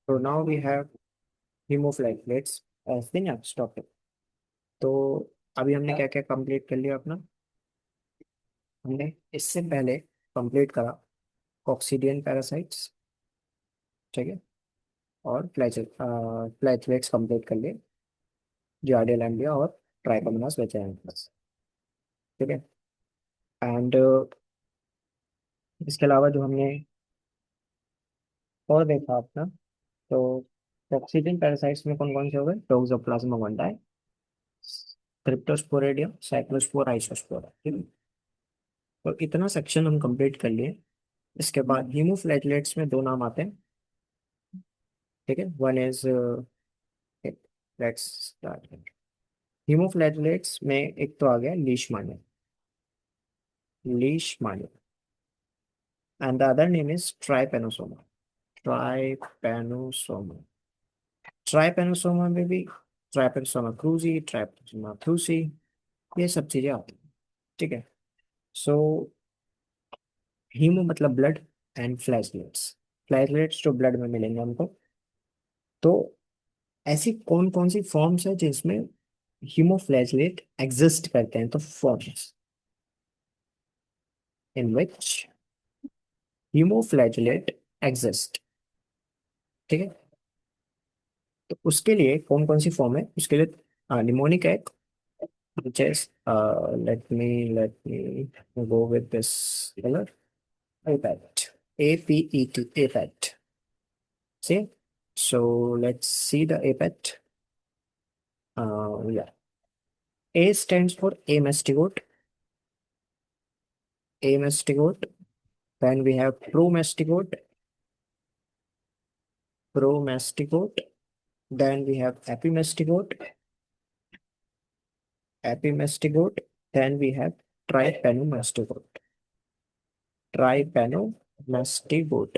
So now we have hemophylacets as the next topic. तो अभी हमने क्या क्या कंप्लीट कर लिया अपना। हमने इससे पहले कंप्लीट करा कॉक्सीडियन पैरासाइट्स, ठीक है, और फ्लैचलेट्स कंप्लीट कर लिए, जार्डिया लैम्बिया और ट्राइकोमोनास बचे हैं बस, ठीक है। एंड इसके अलावा जो हमने और देखा अपना, तो कॉक्सीडियन पैरासाइट्स में कौन कौन से हो गए, टोक्सोप्लाज्मा गोंडाई, क्रिप्टोस्पोरेडियम, साइक्लोस्पोर, आइसोस्पोर, ठीक है। तो इतना सेक्शन हम कंप्लीट कर लिए। इसके बाद हीमोफ्लैचलेट्स में दो नाम आते हैं, ठीक है। One is, let's start. Haemoflagellates में एक तो आ गया Leishmania, Leishmania, and the other name is Trypanosoma, Trypanosoma. Trypanosoma में भी ट्राइपेनोसोमा क्रूजी, ट्राइपेनोसोमा फ्लूसी, ये सब चीजें आती हैं, ठीक है। सो हीमो मतलब ब्लड, एंड फ्लैचलेट्स, फ्लैचलेट्स जो ब्लड में मिलेंगे हमको। तो ऐसी कौन कौन सी फॉर्म्स है जिसमें हीमोफ्लैचलेट एग्जिस्ट करते हैं, तो फॉर्म्स इन विच हीमोफ्लैचलेट एग्जिस्ट, ठीक है। तो उसके लिए कौन कौन सी फॉर्म है, उसके लिए mnemonic egg, which is let me go with this color, APET, APET, APET. See, so let's see the APET. Yeah, A stands for amastigote, amastigote. Then we have promastigote, promastigote. Then we have epimastigote, epimastigote. Then we have trypanomastigote, trypanomastigote.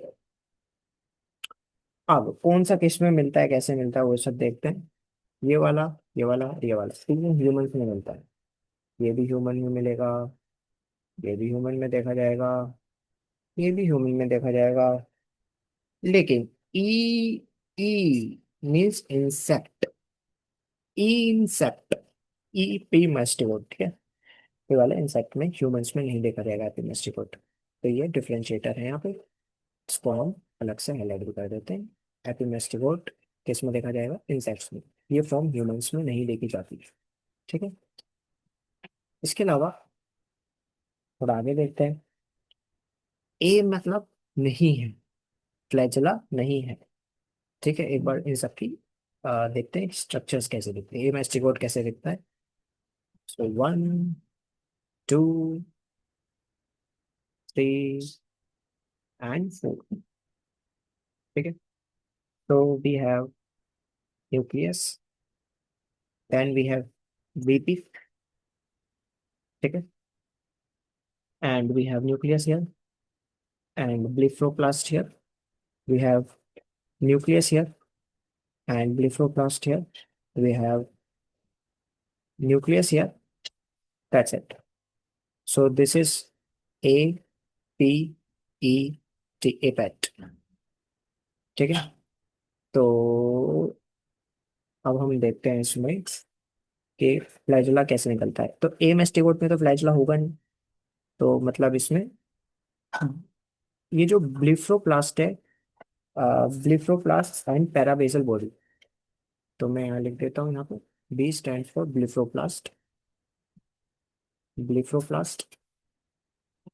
अब कौन सा किस में मिलता है, कैसे मिलता है, वो सब देखते हैं। ये वाला, ये वाला, ये वाला तीनों ह्यूमन में मिलता है। ये भी ह्यूमन में मिलेगा, ये भी ह्यूमन में देखा जाएगा, ये भी ह्यूमन में देखा जाएगा। लेकिन E, E means insect, insect, epimastigote, ठीक है। ये वाला इंसेक्ट में, ह्यूमंस में नहीं देखा जाएगा एपी मास्टिकोट। तो ये डिफरेंशिएटर है यहाँ पे, इसको हम अलग से हाईलाइट भी कर देते हैं। एपी मास्टिकोट किस में देखा जाएगा, इंसेक्ट्स में। ये फॉर्म ह्यूमंस में नहीं देखी जाती है, ठीक है। इसके अलावा थोड़ा आगे देखते हैं। ए मतलब नहीं है, फ्लैजेला नहीं है, ठीक है। एक बार इन सबकी देखते हैं स्ट्रक्चर्स कैसे दिखते हैं, ए मास्टिकोट कैसे दिखता है। So one, two, three and four, ठीक है। तो we have nucleus, then we have BP, ठीक है, and we have nucleus here and blepharoplast here, we have nucleus here and blepharoplast here, we have nucleus here, that's it. So this is A P E T, APET, ठीक है। तो अब हम देखते हैं इसमें कि फ्लैजुला कैसे निकलता है। तो ए मेस्टिकोट में तो फ्लैजुला होगा नहीं, तो मतलब इसमें ये जो ब्लिफरोप्लास्ट है, ब्लिफरोप्लास्ट एंड पैराबेसल बॉडी, तो मैं यहाँ लिख देता हूँ यहाँ पे, B stand for blepharoplast, blepharoplast,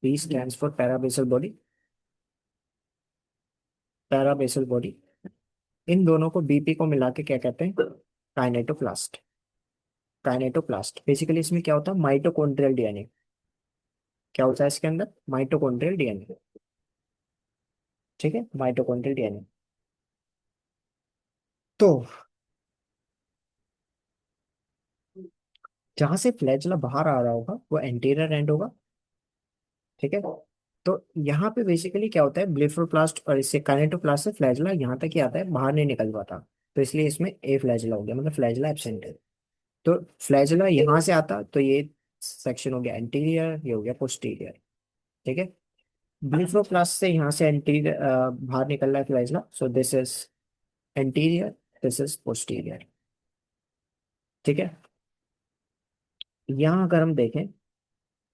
B stands for parabasal body, parabasal body. इन दोनों को, बीपी को मिला के क्या कहते हैं, काइनेटोप्लास्ट, काइनेटोप्लास्ट। बेसिकली इसमें क्या होता है, माइटोकॉन्ड्रियल डीएनए, क्या होता है इसके अंदर, माइटोकॉन्ड्रियल डीएनए, ठीक है, माइटोकॉन्ड्रियल डीएनए। तो जहां से फ्लैजेला बाहर आ रहा होगा वो एंटीरियर एंड होगा, ठीक है। तो यहाँ पे बेसिकली क्या होता है, ब्लिफरोप्लास्ट और इससे काइनेटोप्लास्ट से फ्लैजेला यहाँ तक ही आता है, बाहर नहीं निकल पाता। तो इसलिए इसमें ए फ्लैजेला हो गया, मतलब फ्लैजेला एब्सेंट है। तो फ्लैजेला यहाँ से आता तो ये सेक्शन हो गया एंटीरियर, ये हो गया पोस्टीरियर, ठीक है। ब्लिफरोप्लास्ट से यहाँ से एंटीरियर बाहर निकल रहा है flagella, so this is anterior, this is posterior. ठीक है। यहाँ अगर हम देखें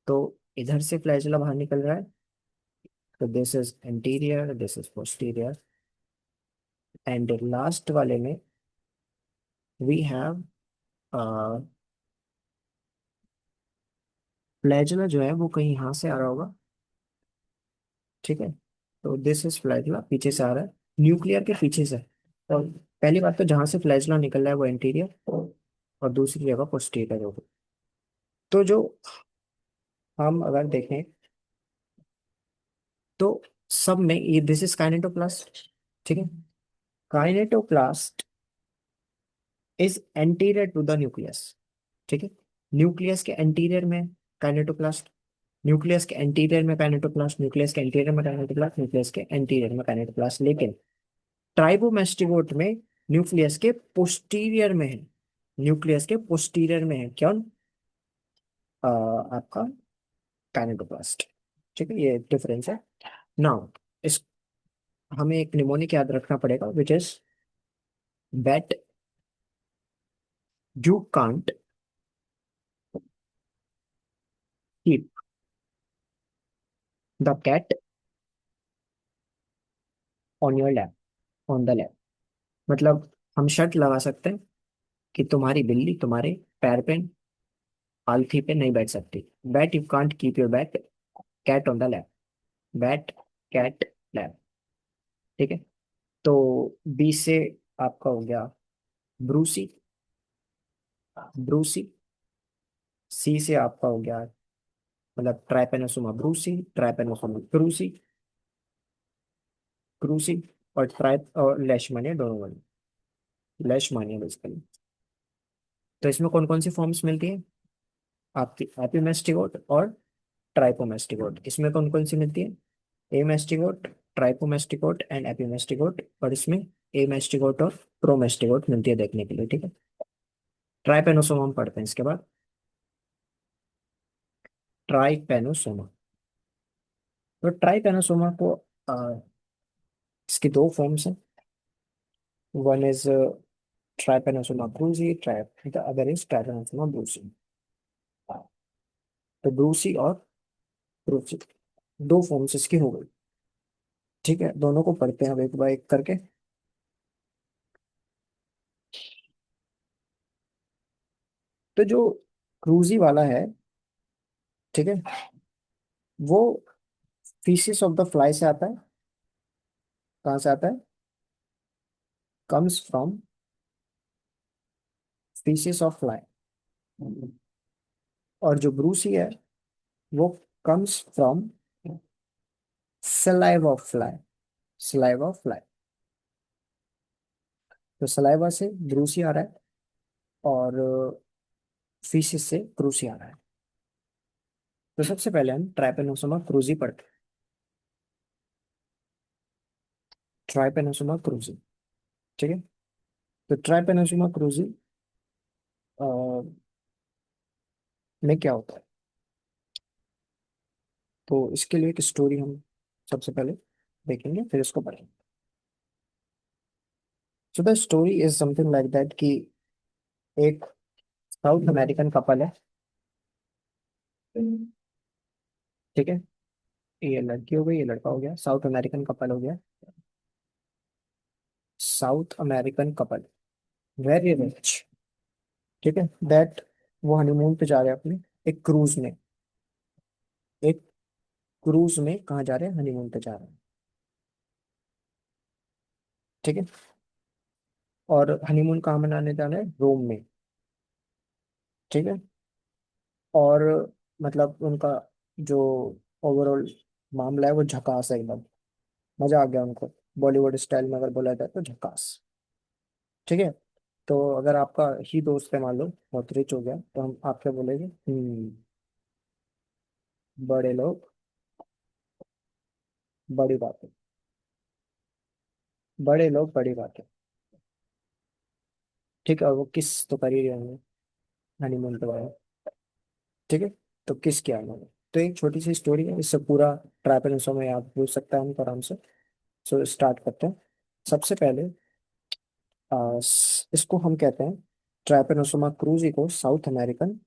तो इधर से फ्लैजुला बाहर निकल रहा है, तो this is anterior, this is posterior, and last वाले में वी हैव फ्लैजुला जो है वो कहीं यहाँ से आ रहा होगा। ठीक है। तो दिस इज फ्लैजुला पीछे से आ रहा है, न्यूक्लियर के पीछे से। और पहली बात तो जहां से फ्लैजुला निकल रहा है वो एंटीरियर, और दूसरी जगह पोस्टीरियर होगा। तो जो हम अगर देखें तो सब में ये दिस इज काइनेटोप्लास्ट। ठीक है। Kinetoplast is anterior to the nucleus. ठीक है। न्यूक्लियस के एंटीरियर में काइनेटोप्लास्ट, न्यूक्लियस के एंटीरियर में काइनेटोप्लास्ट, न्यूक्लियस के एंटीरियर में काइनेटोप्लास्ट, न्यूक्लियस के एंटीरियर में काइनेटोप्लास्ट। लेकिन ट्राइबोमेस्टिगोट में न्यूक्लियस के पोस्टीरियर में है, न्यूक्लियस के पोस्टीरियर में है क्यों? आपका काइनेटोप्लास्ट। ठीक है, ये डिफरेंस है। नाउ इस हमें एक निमोनिक याद रखना पड़ेगा, which is that you can't keep the cat on your lap, on the lap. मतलब हम शर्त लगा सकते हैं कि तुम्हारी बिल्ली तुम्हारे पैर पे, आलथी पे नहीं बैठ सकती। Bat you can't keep your bat cat on the lap, bat cat lap. ठीक है। तो बी से आपका हो गया ब्रूसी, ब्रूसी। सी से आपका हो गया मतलब ट्राइपेनोसोमा ब्रूसी, ट्राइपेनोसोमा क्रूसी, क्रूसी। और ट्राइप और लेशमानिया दोनों वाली, लेशमानिया बेसिकली। तो इसमें कौन कौन सी फॉर्म्स मिलती है आपकी? एपिमेस्टिगोट और ट्राइपोमेस्टिगोट। इसमें कौन कौन सी मिलती है? एमेस्टिगोट, ट्राइपोमेस्टिगोट एंड एपिमेस्टिगोट। और इसमें एमेस्टिगोट और प्रोमेस्टिगोट मिलती है देखने के लिए। ठीक है। ट्राइपेनोसोमा हम पढ़ते हैं इसके बाद। ट्राइपेनोसोमा, तो ट्राइपेनोसोमा को इसकी दो फॉर्म्स हैं। One is Trypanosoma Brucie, tribe the other is Trypanosoma Brucie. तो ब्रूसी और ब्रूसी दो फॉर्म्स इसकी हो गई। ठीक है, दोनों को पढ़ते हैं अब एक बार एक करके। तो जो क्रूजी वाला है, ठीक है, वो फीसिस ऑफ द फ्लाई से आता है। कहाँ से आता है? Comes from faeces of fly. और जो ब्रूसी है वो comes from saliva of fly, saliva of fly. तो सलाइवा से ब्रूसी आ रहा है, और फीसिस से क्रूसी आ रहा है। तो सबसे पहले हम ट्राइपेनोसोमा क्रूजी पढ़ते हैं। Trypanosoma cruzi. ठीक है। तो ट्राइपेनोसोमा क्रूजी में क्या होता है? तो इसके लिए एक स्टोरी हम सबसे पहले देखेंगे, फिर इसको पढ़ेंगे। So the story is something like that कि एक साउथ अमेरिकन कपल है। ठीक है। ये लड़की हो गई, ये लड़का हो गया, साउथ अमेरिकन कपल हो गया। South American couple, very rich. ठीक है। दैट वो हनीमून पे जा रहे हैं अपने, एक क्रूज में, एक क्रूज में कहाँ जा रहे हैं? हनीमून पे जा रहे हैं। ठीक है। और हनीमून कहाँ मनाने जाना है? रोम में। ठीक है। और मतलब उनका जो ओवरऑल मामला है वो झकास है एकदम, मजा आ गया उनको। बॉलीवुड स्टाइल में अगर बोला जाए तो झकास। ठीक है। तो अगर आपका ही दोस्त है मान लो बहुत रिच हो गया, तो हम आप क्या बोलेंगे? बड़े लोग बड़ी बात है, बड़े लोग बड़ी बात है। ठीक है। और वो किस तो कर ही रहे होंगे हनीमून पे गए। ठीक है। तो किस किया उन्होंने? तो एक छोटी सी स्टोरी है, इससे पूरा ट्राइपेनोसोमा में आप पूछ सकता है हमको आराम से। सो स्टार्ट करते हैं। सबसे पहले इसको हम कहते हैं ट्राइपेनोसोमा क्रूजी को साउथ अमेरिकन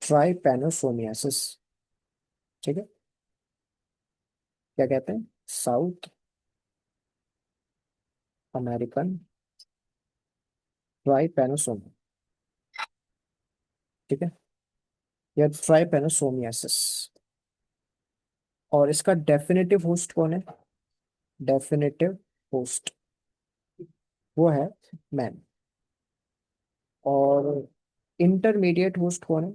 ट्राइपेनोसोमियासिस। ठीक है, क्या कहते हैं, साउथ अमेरिकन ट्राइपेनोसोमा। ठीक है, या ट्राइपेनोसोमियासिस। और इसका डेफिनेटिव होस्ट कौन है? डेफिनेटिव होस्ट वो है मैन। और इंटरमीडिएट होस्ट कौन है?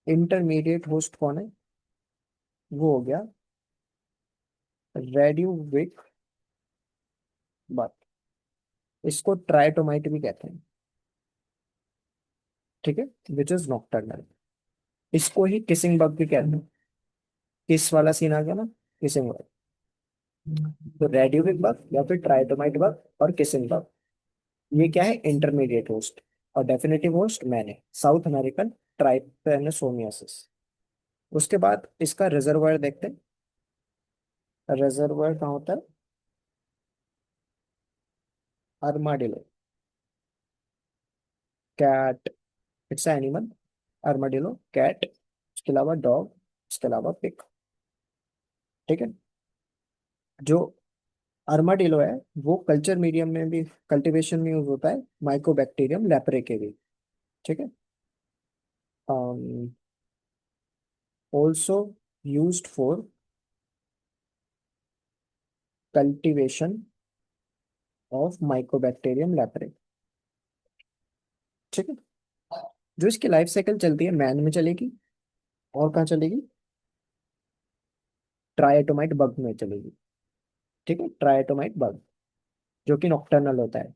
इंटरमीडिएट होस्ट कौन है? वो हो गया रेडियोविक बग। इसको ट्राइटोमाइट भी कहते हैं। ठीक है, विच इज नॉक्टर्नल। इसको ही किसिंग बग भी कहते हैं। किस वाला सीन आ गया ना, किसिंग बग। तो रेडियोविक बग या फिर ट्राइटोमाइट बग और किसिंग बग, ये क्या है, इंटरमीडिएट होस्ट। और डेफिनेटिव होस्ट मैंने साउथ अमेरिकन ट्राइपेनोसोमियासिस। उसके बाद इसका रिजर्वायर देखते हैं। रिजर्वायर कहाँ होता है? Armadillo cat, it's animal. Armadillo cat, उसके अलावा डॉग, उसके अलावा पिग। ठीक है, जो अर्माडिलो है वो कल्चर मीडियम में भी, कल्टीवेशन में यूज होता है, माइकोबैक्टीरियम लेप्रे के भी। ठीक है, also used for cultivation of Mycobacterium leprae. ठीक है, जो इसकी लाइफ साइकिल चलती है मैन में चलेगी, और कहाँ चलेगी? ट्राइटोमाइट बग में चलेगी। ठीक है, ट्राइटोमाइट बग जो कि नॉक्टर्नल होता है,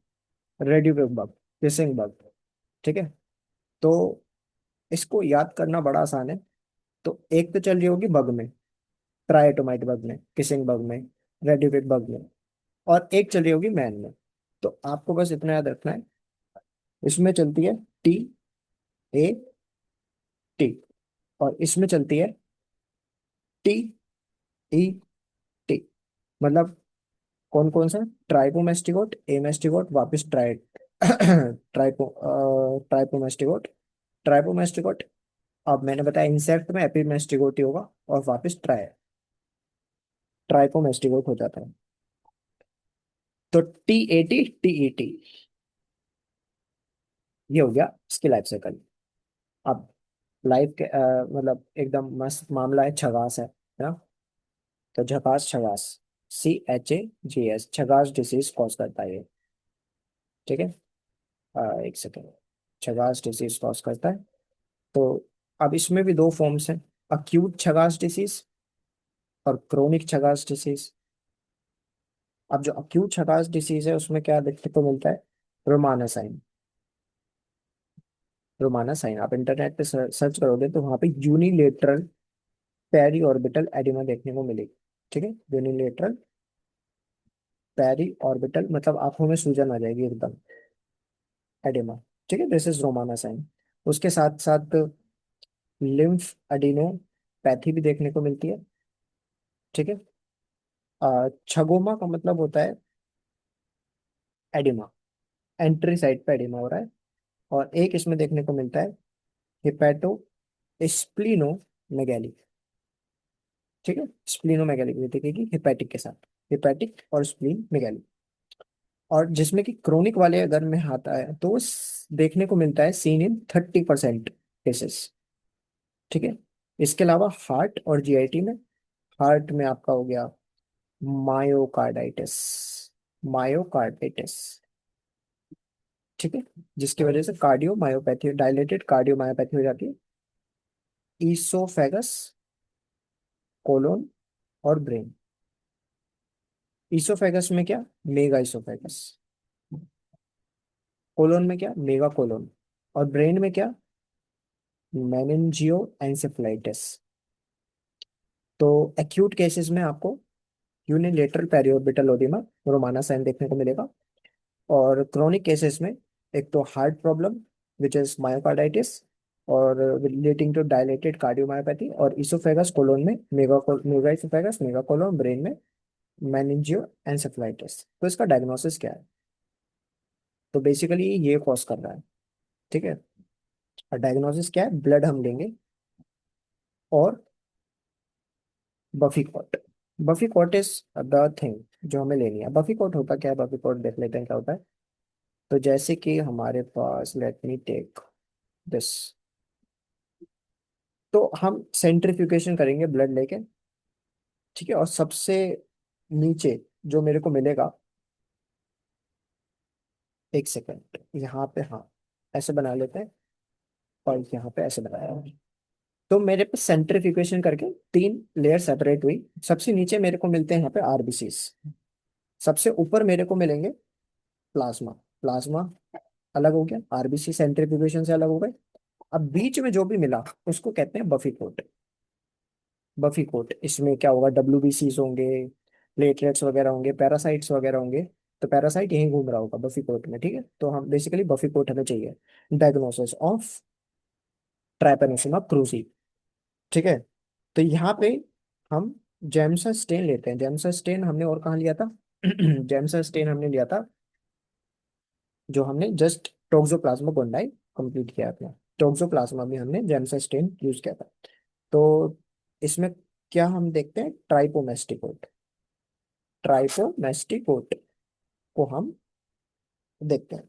रेडियो बग, किसिंग बग। ठीक है, तो इसको याद करना बड़ा आसान है। तो एक तो चल रही होगी बग में, ट्राइटोमाइट बग में, किसिंग बग में, रेडियो बग में, और एक चल रही होगी मैन में। तो आपको बस इतना याद रखना है, इसमें चलती है TAT, और इसमें चलती है TET। मतलब कौन कौन सा? ट्राइपोमेस्टिकोट, एमेस्टिकोट, वापिस ट्राइपोमेस्टिकोट, ट्राइपोमेस्टिकोट। अब मैंने बताया इंसेक्ट में एपिमेस्टिकोट ही होगा, और वापिस ट्राइपोमेस्टिकोट हो जाता है। तो TAT TET, ये हो गया इसकी लाइफ साइकिल। अब लाइफ के मतलब एकदम मस्त मामला है, छगास है ना। तो झकास छगास, CHAGS, छगास डिसीज कॉज करता है ये। ठीक है, एक सेकेंड, छगास डिसीज कॉज करता है। तो अब इसमें भी दो फॉर्म्स हैं, अक्यूट छगास डिसीज और क्रोनिक छगास डिसीज। अब जो अक्यूट छगास डिसीज है उसमें क्या देखने को मिलता है? रोमाना साइन। रोमाना साइन आप इंटरनेट पे सर्च करोगे तो वहां पे यूनिलेटरल पेरी ऑर्बिटल एडिमा देखने को मिलेगी। ठीक है, यूनिलेटरल पेरी ऑर्बिटल मतलब आंखों में सूजन आ जाएगी एकदम, एडिमा। ठीक है, दिस इज रोमाना साइन। उसके साथ साथ लिम्फ अडीनोपैथी भी देखने को मिलती है। ठीक है, छगोमा का मतलब होता है एडिमा, एंट्री साइड पे एडिमा हो रहा है। और एक इसमें देखने को मिलता है हिपैटो स्प्लीनोमेगैली। ठीक है, स्प्लीनोमेगैली भी दिखेगी हिपैटिक के साथ, हिपैटिक और स्प्लीन मेगैली। और जिसमें कि क्रोनिक वाले अगर में आता है तो देखने को मिलता है सीन इन 30% केसेस। ठीक है, इसके अलावा हार्ट और GIT में, हार्ट में आपका हो गया मायोकार्डाइटिस, मायोकार्डाइटिस। ठीक है, जिसकी वजह से कार्डियोमायोपैथी, डायलेटेड कार्डियोमायोपैथी हो जाती है। ईसोफेगस, कोलोन और ब्रेन। ईसोफेगस में क्या? Mega oesophagus. कोलोन में क्या? Mega colon. और ब्रेन में क्या? Meningoencephalitis. तो एक्यूट केसेस में आपको unilateral periorbital oedema, Romana sign देखने को मिलेगा। और क्रोनिक केसेस में एक तो heart problem which is myocarditis, और रिलेटिंग टू डायलेटेड कार्डियोमायोपैथी, और इसोफेगस कोलोन में mega oesophagus, mega colon, brain में मेनिंजियो एंसेफलाइटिस। तो इसका डायग्नोसिस क्या है? तो बेसिकली ये कॉज कर रहा है। ठीक है। और डायग्नोसिस क्या है, ब्लड हम लेंगे और buffy coat. Buffy coat is the thing जो हमें लेनी है। बफी कॉट होता क्या है, बफी कॉट देख लेते हैं क्या होता है। तो जैसे कि हमारे पास, लेट मी टेक दिस, तो हम सेंट्रीफ्यूगेशन करेंगे ब्लड लेके। ठीक है। और सबसे नीचे जो मेरे को मिलेगा, एक सेकेंड यहाँ पे, हाँ ऐसे बना लेते हैं, और यहाँ पे ऐसे बनाया है। तो मेरे पे सेंट्रीफ्यूगेशन करके तीन लेयर सेपरेट हुई। सबसे नीचे मेरे को मिलते हैं यहाँ पे आरबीसीस, सबसे ऊपर मेरे को मिलेंगे प्लाज्मा। प्लाज्मा अलग हो गया, आरबीसी सेंट्रीफ्यूगेशन से अलग हो गए। अब बीच में जो भी मिला उसको कहते हैं बफी कोट। बफी कोट, इसमें क्या होगा, डब्ल्यूबीसीज होंगे, प्लेटलेट्स वगैरह होंगे, पैरासाइट्स वगैरह होंगे। तो पैरासाइट यहीं घूम रहा होगा बफी कोट में। ठीक है। तो हम बेसिकली बफी कोट हमें चाहिए। Diagnosis of Trypanosoma cruzi. ठीक है। तो यहाँ पे हम जेमसा स्टेन लेते हैं। जेमसा स्टेन हमने और कहाँ लिया था जेमसा स्टेन हमने लिया था, जो हमने जस्ट टोक्सोप्लाज्मा गोंडाई कंप्लीट किया था। टोक्सोप्लाज्मा में हमने जेमसा स्टेन यूज किया था। तो इसमें क्या हम देखते हैं, ट्राइपोमेस्टिकोट। ट्राइपोमेस्टिकोट को हम देखते हैं,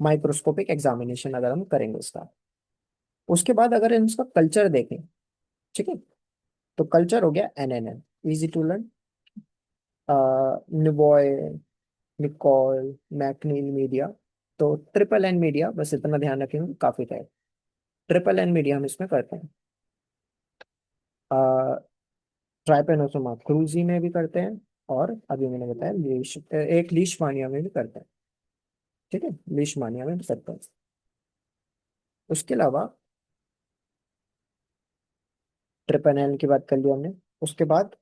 माइक्रोस्कोपिक एग्जामिनेशन अगर हम करेंगे इसका। उसके बाद अगर इसका कल्चर देखें, ठीक है, तो कल्चर हो गया NNN, easy to learn, Novy, Nicolle, MacNeal media. तो ट्रिपल एन मीडिया, बस इतना ध्यान रखेंगे काफी है। ट्रिपल एन मीडिया हम इसमें करते हैं। ट्राइपेनोसोमा क्रूजी में भी करते हैं, और अभी मैंने बताया एक लीशमानिया में भी करते हैं। ठीक है, लीशमानिया में भी करते हैं। उसके अलावा ट्रिपल एन की बात कर ली हमने। उसके बाद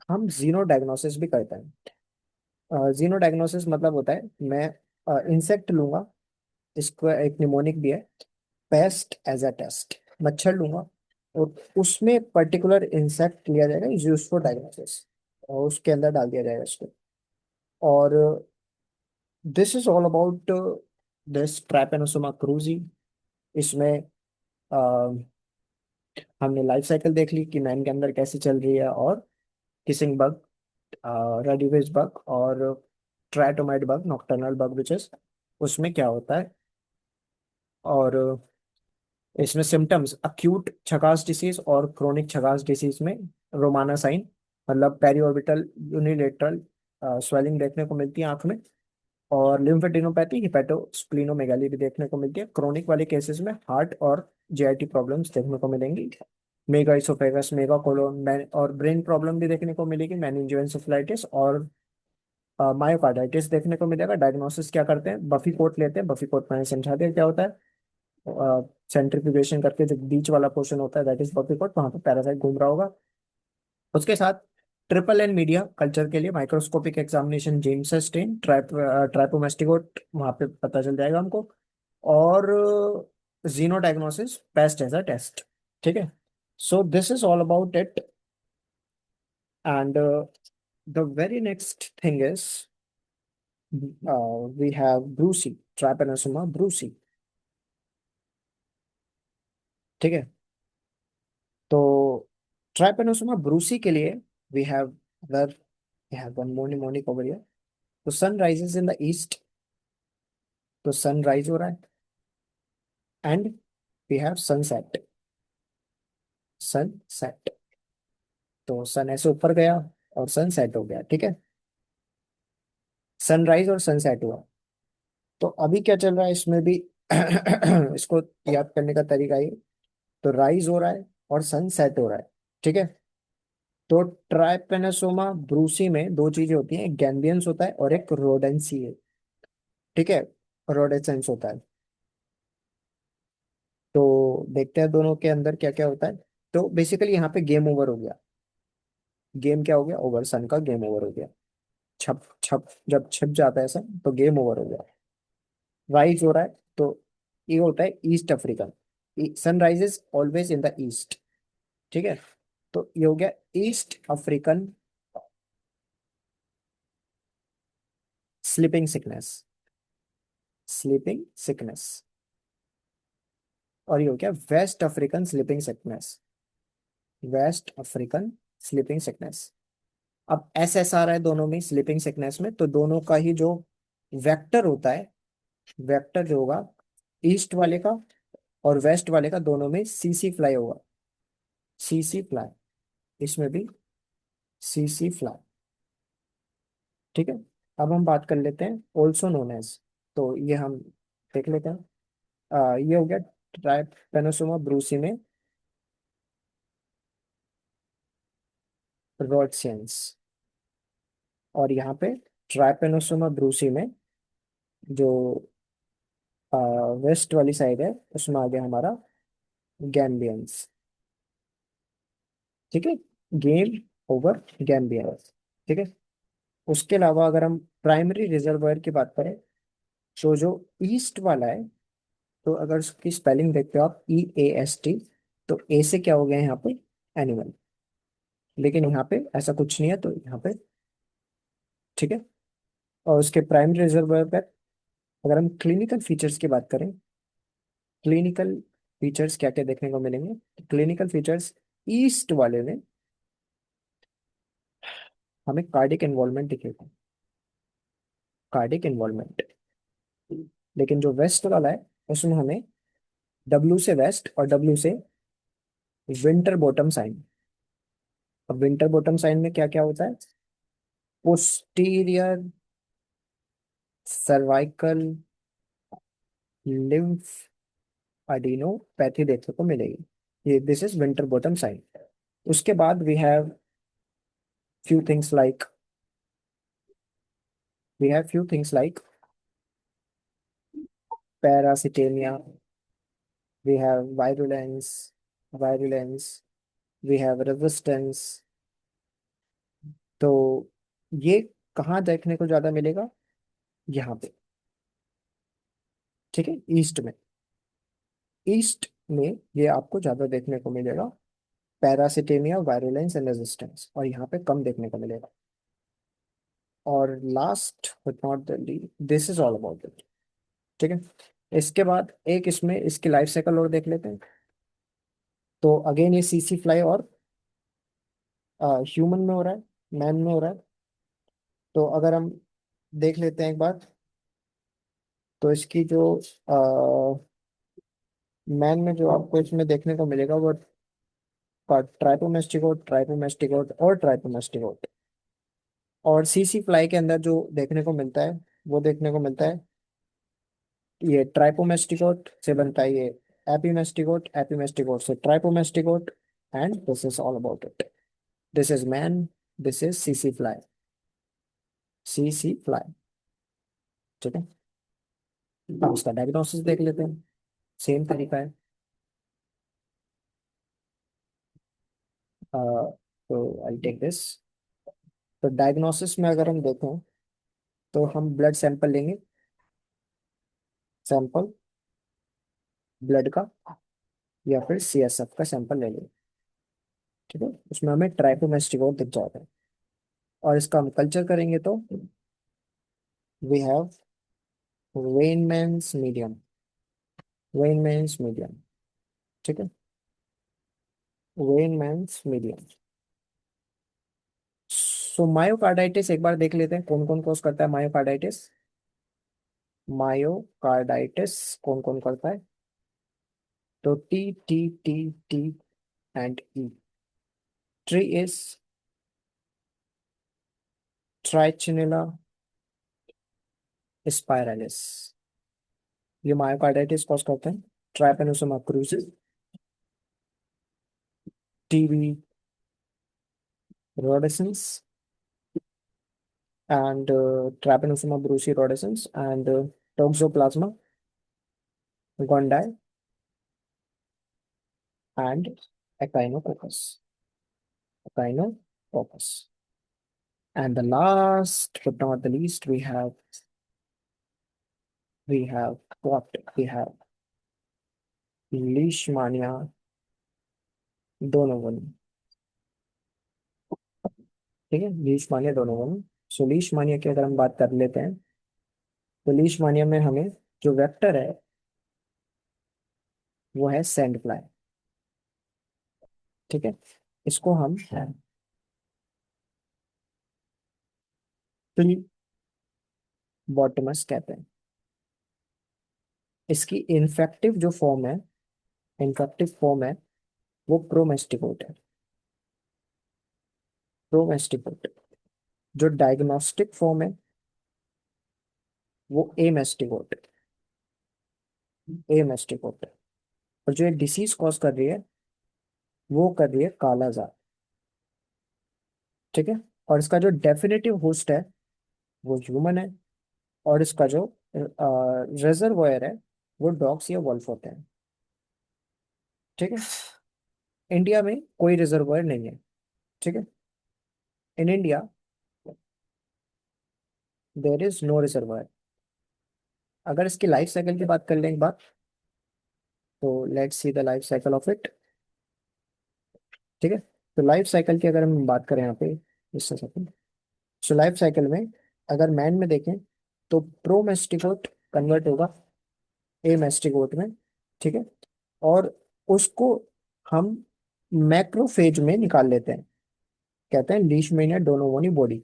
हम जीनो डायग्नोसिस भी करते हैं। जीनो डायग्नोसिस मतलब होता है, मैं इंसेक्ट लूंगा, इसको एक निमोनिक भी है, पेस्ट एज अ टेस्ट, मच्छर लूंगा और उसमें पर्टिकुलर इंसेक्ट लिया जाएगा यूज फॉर डायग्नोसिस, और उसके अंदर डाल दिया जाएगा इसको। और this is all about this Trypanosoma cruzi. इसमें अ, हमने लाइफ साइकिल देख ली कि मैन के अंदर कैसे चल रही है, और किसिंग बग, रेडिवेज बग, और triatomine bug, nocturnal bug which is, उसमें क्या होता है। और इसमें सिम्टम्स अक्यूट छगास डिसीज और क्रोनिक छगास डिसीज में रोमाना साइन, मतलब पेरिऑर्बिटल यूनिलेटरल स्वेलिंग देखने को मिलती है आंख में, और लिम्फेडिनोपैथी, हिपैटोस्प्लीनोमेगाली भी देखने को मिलती है। क्रोनिक वाले केसेस में हार्ट और जीआईटी प्रॉब्लम्स देखने को मिलेंगी। मेगा इसोफेगस, मेगा कोलोन, और ब्रेन प्रॉब्लम भी देखने को मिलेगी, मेनिंजियोएंसेफलाइटिस और मायोकार्डाइटिस देखने को मिलेगा। डायग्नोसिस क्या करते हैं, बफी कोट लेते हैं। बफी कोट मैंने समझा दिया क्या होता है। सेंट्रीफ्यूगेशन करके जो बीच वाला पोर्शन होता है दैट इज बफी कोट, वहां पे पैरासाइट घूम रहा होगा। उसके साथ ट्रिपल एन मीडिया कल्चर के लिए microscopic examination, Giemsa stain, trypomastigote, वहां पे पता चल जाएगा हमको। और xenodiagnosis, best as a test. ठीक है। So this is all about it. And the very next thing is we have brucei, Trypanosoma brucei. ठीक है। तो ट्राइपेनोसोमा ब्रूसी के लिए we have, where we have one monic over here. तो sun rises in the east, तो sun rise हो रहा है, and we have sunset, sunset. तो सन ऐसे ऊपर गया और सनसेट हो गया। ठीक है। सनराइज और सनसेट हुआ। तो अभी क्या चल रहा है इसमें भी इसको याद करने का तरीका ये, तो राइज हो रहा है और सनसेट हो रहा है। ठीक है। तो ट्राइपेनोसोमा ब्रूसी में दो चीजें होती हैं, एक गैम्बियंस होता है और एक रोडेंसी है। ठीक है, रोडेसेंस होता है। तो देखते हैं दोनों के अंदर क्या क्या होता है। तो बेसिकली यहाँ पे गेम ओवर हो गया। गेम क्या हो गया, ओवर, सन का गेम ओवर हो गया। छप छप जब छिप जाता है सन तो गेम ओवर हो गया। राइज हो रहा है, तो ये होता है east African, sun rises always in the east. ठीक है। तो ये हो गया east African sleeping sickness. Sleeping sickness. और ये हो गया west African sleeping sickness. West African sleeping sickness. अब SSR है दोनों में, स्लीपिंग सिकनेस में, तो दोनों का ही जो वेक्टर होता है, वेक्टर जो होगा ईस्ट वाले का और वेस्ट वाले का, दोनों में CC फ्लाई होगा। CC फ्लाई, इसमें भी CC फ्लाई। ठीक है। अब हम बात कर लेते हैं ऑल्सो नोन एज। तो ये हम देख लेते हैं। ये हो गया ट्राइपेनोसोमा ब्रूसी में रोडसेंस। और यहाँ पे ट्राइपेनोसोमा ब्रूसी में जो वेस्ट वाली साइड है, उसमें आ गया हमारा गैम्बियंस। ठीक है। Game over gambiense. ठीक है। उसके अलावा अगर हम प्राइमरी रिजर्वायर की बात करें, तो जो ईस्ट वाला है, तो अगर उसकी स्पेलिंग देखते हो आप, EAST, तो ए से क्या हो गया है यहाँ पे, एनिमल। लेकिन यहाँ पे ऐसा कुछ नहीं है, तो यहाँ पे ठीक है। और उसके प्राइमरी रिजर्वायर पर अगर हम क्लिनिकल फीचर्स की बात करें, क्लिनिकल फीचर्स क्या क्या देखने को मिलेंगे, क्लिनिकल फीचर्स ईस्ट वाले में हमें कार्डिक इन्वॉल्वमेंट दिखेगा, कार्डिक इन्वॉल्वमेंट। लेकिन जो वेस्ट वाला है, उसमें हमें W से वेस्ट और W से विंटर बॉटम साइन। अब विंटर बॉटम साइन में क्या क्या होता है, पोस्टीरियर सर्वाइकल लिम्फ अडीनोपैथी देखने को मिलेगी। ये this is Winterbottom sign. उसके बाद few things like we have few things like parasitemia, we have virulence, we have resistance। तो ये कहाँ देखने को ज्यादा मिलेगा, यहाँ पे। ठीक है, ईस्ट में। ईस्ट में ये आपको ज्यादा देखने को मिलेगा, पैरासिटेमिया, वायरुलेंस एंड रेजिस्टेंस, और यहाँ पे कम देखने को मिलेगा। और last but not the least, this is all about it. ठीक है। इसके बाद एक इसमें इसकी लाइफ साइकिल और देख लेते हैं। तो अगेन ये CC फ्लाई और ह्यूमन में हो रहा है, मैन में हो रहा है। तो अगर हम देख लेते हैं एक बार, तो इसकी जो मैन में जो आपको इसमें देखने को मिलेगा, वो ट्राइपोमेस्टिकोट, ट्राइपोमेस्टिकोट और ट्राइपोमेस्टिकोट। और CC फ्लाई के अंदर जो देखने को मिलता है, वो देखने को मिलता है, ये ट्राइपोमेस्टिकोट से बनता है, ये एपीमेस्टिकोट, एपीमेस्टिकोट से trypomastigote. And this is all about it. This is man, this is CC fly. CC fly. ठीक है। अब इसका डायग्नोसिस देख लेते हैं, सेम तरीका है। तो आई टेक दिस। तो डायग्नोसिस में अगर हम देखें, तो हम ब्लड सैंपल लेंगे, सैंपल ब्लड का, या फिर CSF का सैंपल ले लेंगे। ठीक है। उसमें हमें ट्राइकोमेस्टिकोट दिख जाता है। और इसका हम कल्चर करेंगे, तो वी हैव वेनमैन्स मीडियम, वेनमैन्स मीडियम। ठीक है। वेनमैन्स मीडियम। सो मायोकार्डाइटिस एक बार देख लेते हैं, कौन कौन कोस करता है मायोकार्डाइटिस। मायोकार्डाइटिस कौन कौन करता है, तो T and E। Tree is Trichinella spiralis. ये मायोकार्डाइटिस कॉज करते हैं। Trypanosoma cruzi, TB rhodescens, and Trypanosoma brucei rhodescens, and Toxoplasma gondii, and Echinococcus. Echinococcus. And the last but not the least, we have what? We have Leishmania donovan। ठीक है, लीशमानिया दोनों। सो लीशमानिया की अगर हम बात कर लेते हैं, तो लीशमानिया में हमें जो वेक्टर है वो है सैंड फ्लाई। ठीक है, इसको हम फिल बॉटमस कहते हैं। इसकी इन्फेक्टिव जो फॉर्म है, इन्फेक्टिव फॉर्म है वो प्रोमेस्टिकोट है। प्रोमेस्टिकोट। जो डायग्नोस्टिक फॉर्म है वो एमेस्टिकोट है। एमेस्टिकोट है। और जो ये डिसीज कॉज कर रही है वो कर रही है कालाजार। ठीक है। और इसका जो डेफिनेटिव होस्ट है वो ह्यूमन है। और इसका जो रिजर्वोयर है वो डॉग्स या वॉल्फ होते हैं। ठीक है। इंडिया में कोई रिजर्वोयर नहीं है। ठीक है। In India there is no reservoir. अगर इसकी लाइफ साइकिल की बात कर लें एक बार, तो let's see the life cycle of it. ठीक है। तो लाइफ साइकिल की अगर हम बात करें यहाँ पे, इससे सेकंड, सो लाइफ साइकिल में अगर मैन में देखें तो प्रोमेस्टिकोट कन्वर्ट होगा एमेस्टिकोट में। ठीक है। और उसको हम मैक्रोफेज में निकाल लेते हैं। कहते हैं लीशमैनिया डोनोवोनी बॉडी,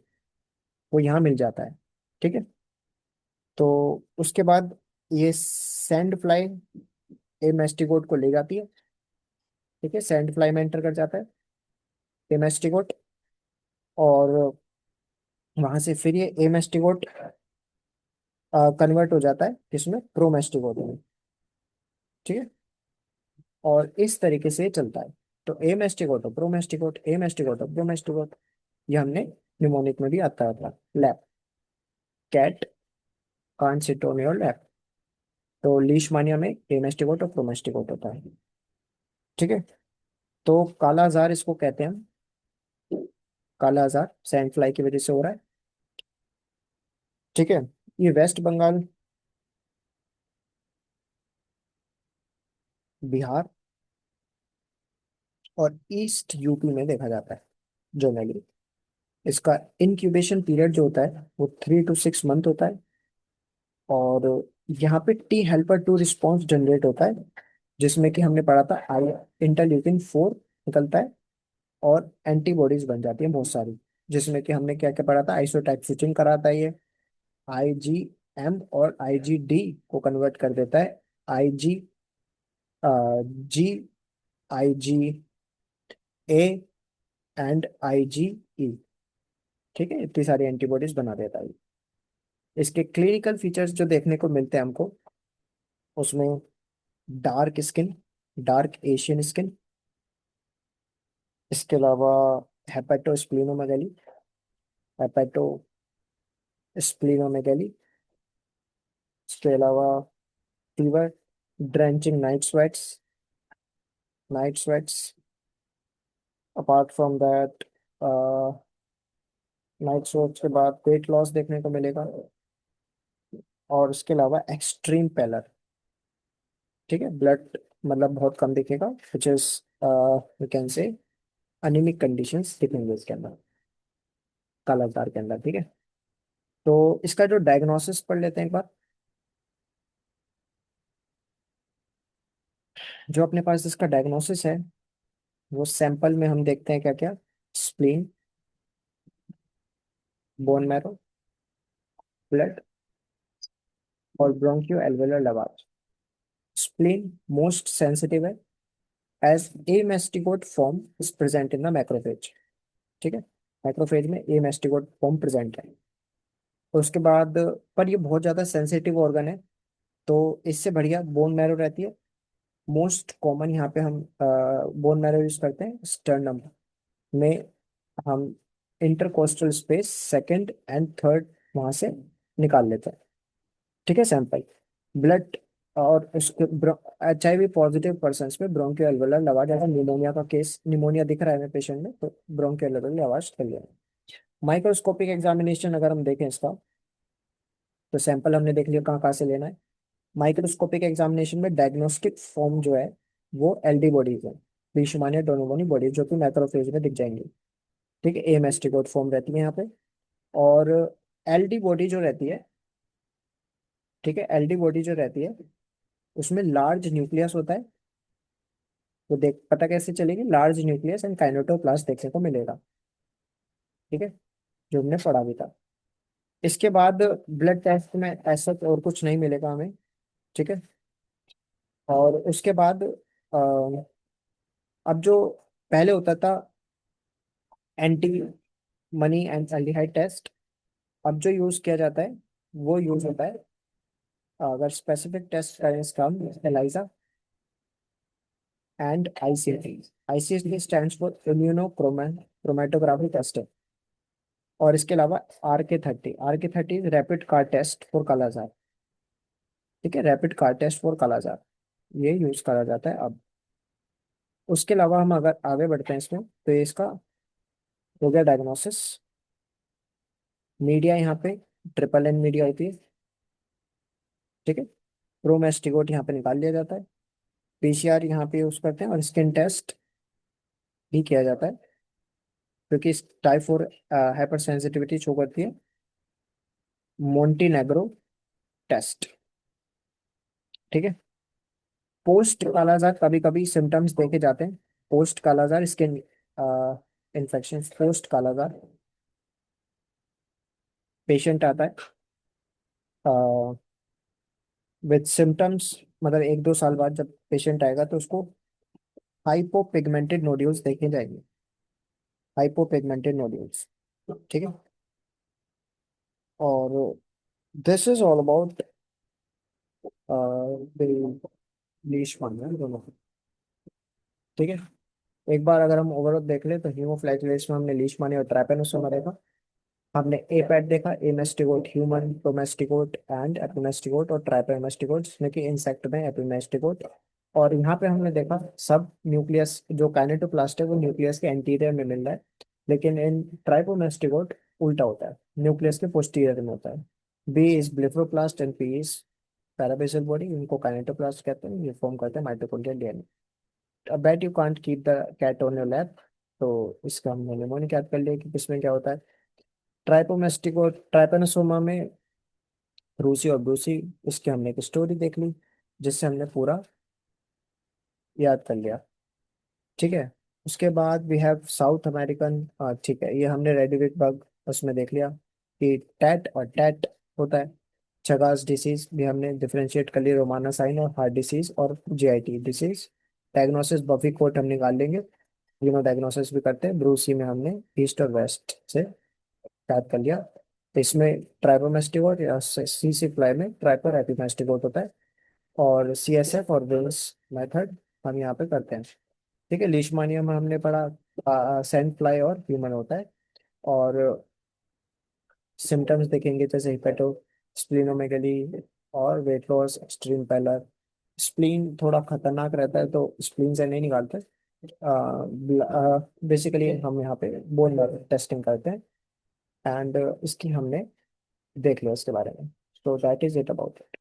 वो यहाँ मिल जाता है। ठीक है। तो उसके बाद ये सैंड फ्लाई एमेस्टिकोट को ले जाती है। ठीक है, सैंड फ्लाई में एंटर कर जाता है एमेस्टिकोट। और वहां से फिर ये एमेस्टिकोट कन्वर्ट हो जाता है किसमें, प्रोमेस्टिकोट में। ठीक है। और इस तरीके से चलता है। तो एमेस्टिकोट प्रोमेस्टिकोट, एमेस्टिकोट प्रोमेस्टिकोट, ये हमने निमोनिक में भी आता था, lap. Cat can't sit on your lap. तो लीशमानिया में एमेस्टिकोट और प्रोमेस्टिकोट होता है। ठीक है। तो काला आजार इसको कहते हैं। काला आजार सैंड फ्लाई की वजह से हो रहा है। ठीक है। ये वेस्ट बंगाल, बिहार और ईस्ट यूपी में देखा जाता है जनरली। इसका इंक्यूबेशन पीरियड जो होता है वो 3 to 6 मंथ होता है। और यहाँ पे T helper two response generate होता है, जिसमें कि हमने पढ़ा था आई इंटरल्यूकिन 4 निकलता है। और एंटीबॉडीज बन जाती है बहुत सारी, जिसमें कि हमने क्या क्या पढ़ा था, आइसोटाइप स्विचिंग कराता है ये। IgM और IgD को कन्वर्ट कर देता है IG, IgA एंड IgE। ठीक है, इतनी सारी एंटीबॉडीज बना देता है। इसके क्लिनिकल फीचर्स जो देखने को मिलते हैं हमको, उसमें dark skin, dark Asian skin. इसके अलावा हेपेटोस्प्लीनोमेगाली, हेपेटोस्प्लीनोमेगाली। इसके अलावा fever, drenching night sweats. Apart from that, night sweats के बाद वेट लॉस देखने को मिलेगा। और उसके अलावा एक्सट्रीम पैलर। ठीक है, ब्लड मतलब बहुत कम दिखेगा, which is we can say अनिमिक conditions दिखेंगे इसके अंदर, कालाजार के अंदर। ठीक है। तो इसका जो डायग्नोसिस पढ़ लेते हैं एक बार। जो अपने पास इसका डायग्नोसिस है वो सैंपल में हम देखते हैं क्या क्या, स्प्लीन, बोन मैरो, ब्लड और bronchoalveolar lavage. Spleen most sensitive है, as amastigote form is present in the macrophage. ठीक है, मैक्रोफेज में ए मेस्टिकोट फॉर्म प्रेजेंट है। उसके बाद, पर ये बहुत ज्यादा सेंसिटिव ऑर्गन है, तो इससे बढ़िया बोन मैरो रहती है। मोस्ट कॉमन यहाँ पे हम बोन मैरो यूज करते हैं स्टर्नम में। हम intercostal space second and third वहां से निकाल लेते हैं। ठीक है, सैंपल ब्लड। और उसके HIV पॉजिटिव पर्सन में ब्रोंकियो एल्वेलर लवाज, अगर निमोनिया का केस, निमोनिया दिख रहा है पेशेंट में, तो ब्रोंकियो एल्वेलर लवाज कर लिया। माइक्रोस्कोपिक एग्जामिनेशन अगर हम देखें इसका, तो सैंपल हमने देख लिया कहाँ कहाँ से लेना है। माइक्रोस्कोपिक एग्जामिनेशन में डायग्नोस्टिक फॉर्म जो है वो LD बॉडीज है, लीशमानिया डोनागोनी बॉडीज, जो कि मैक्रोफेज में दिख जाएंगी। ठीक है, एमेस्टिकोट फॉर्म रहती है यहाँ पे। और LD बॉडी जो रहती है ठीक है, एलडी बॉडी जो रहती है उसमें लार्ज न्यूक्लियस होता है। वो देख पता कैसे चलेगी, लार्ज न्यूक्लियस एंड काइनेटोप्लास्ट देखने को मिलेगा। ठीक है, जो हमने पढ़ा भी था। इसके बाद ब्लड टेस्ट में ऐसा और कुछ नहीं मिलेगा हमें। ठीक है, और उसके बाद अब जो पहले होता था antimony and aldehyde test, अब जो यूज किया जाता है वो यूज होता है, अगर स्पेसिफिक टेस्ट करें इसका, ELISA and ICT. ICT stands for immunochromatography test है। और इसके अलावा R K thirty rapid card test for kala-azar. ठीक है, rapid card test for kala-azar ये यूज करा जाता है अब। उसके अलावा हम अगर आगे बढ़ते हैं इसमें, तो ये इसका हो गया डायग्नोसिस। मीडिया यहाँ पे ट्रिपल एन मीडिया होती है। ठीक है, प्रोमेस्टिकोट यहाँ पे निकाल लिया जाता है। पीसीआर यहाँ पे यूज करते हैं, और स्किन टेस्ट भी किया जाता है, क्योंकि इस टाइप 4 हाइपर सेंसिटिविटी शो करती है। मोन्टीनेग्रो टेस्ट। ठीक है, पोस्ट कालाजार कभी कभी सिम्टम्स देखे जाते हैं। पोस्ट कालाजार स्किन इन्फेक्शन, पोस्ट कालाजार पेशेंट आता है विद सिम्टम्स, मतलब 1-2 साल बाद जब पेशेंट आएगा तो उसको हाइपोपिगमेंटेड नोड्यूल्स देखे जाएंगे। Hypopigmented nodules. ठीक है, और this is all about Leishmania दोनों। ठीक है, एक बार अगर हम ओवरऑल देख ले तो हीमोफ्लैगेलेशन में हमने लीशमैनिया और ट्रैपेनोसोमा देखा। हमने एपैट देखा, एमेस्टिकोट ह्यूमन, प्रोमेस्टिकोट एंड एपिमेस्टिकोट, और ट्राइपेमेस्टिकोट जिसमें कि इंसेक्ट में एपिमेस्टिकोट। और यहाँ पे हमने देखा सब न्यूक्लियस जो काइनेटोप्लास्ट है वो न्यूक्लियस के एंटीरियर में मिल रहा है, लेकिन इन ट्राइपोमेस्टिकोट उल्टा होता है, न्यूक्लियस के पोस्टीरियर में होता है। B is blepharoplast and P is parabasal body, इनको काइनेटोप्लास्ट कहते हैं, ये फॉर्म करते हैं माइटोकॉन्ड्रियल डीएनए। अब but you can't keep the cat on your lap, तो इसका हमने निमोनिक याद कर लिया कि किसमें क्या होता है। ट्राइपोमेस्टिको ट्राइपेनोसोमा में रूसी और ब्रूसी, इसकी हमने एक स्टोरी देख ली जिससे हमने पूरा याद कर लिया। ठीक है, उसके बाद वी हैव साउथ अमेरिकन। ठीक है, ये हमने रेडिविक बग उसमें देख लिया कि टैट और टैट होता है। चगास डिसीज भी हमने डिफरेंशिएट कर लिया, रोमाना साइन और हार्ट डिसीज और GIT disease. Diagnosis buffy coat हम निकाल लेंगे, तीनों डायग्नोसिस भी करते हैं। ब्रूसी में हमने ईस्ट और वेस्ट से याद कर लिया। तो इसमें ट्राइपोमेस्टिकोट या सी सी फ्लाई में ट्राइपर एपिमेस्टिकोट होता है, और सी एस एफ और विल्स मेथड हम यहाँ पे करते हैं। ठीक है, लीशमानिया में हमने पढ़ा सैंड फ्लाई और ह्यूमन होता है। और सिम्टम्स देखेंगे जैसे हिपेटो स्प्लीनोमेगली और weight loss, extreme pallor. Spleen थोड़ा खतरनाक रहता है तो स्प्लीन से नहीं निकालते। बेसिकली हम यहाँ पे बोन टेस्टिंग करते हैं, एंड इसकी हमने देख लिया इसके बारे में। तो that is it about it.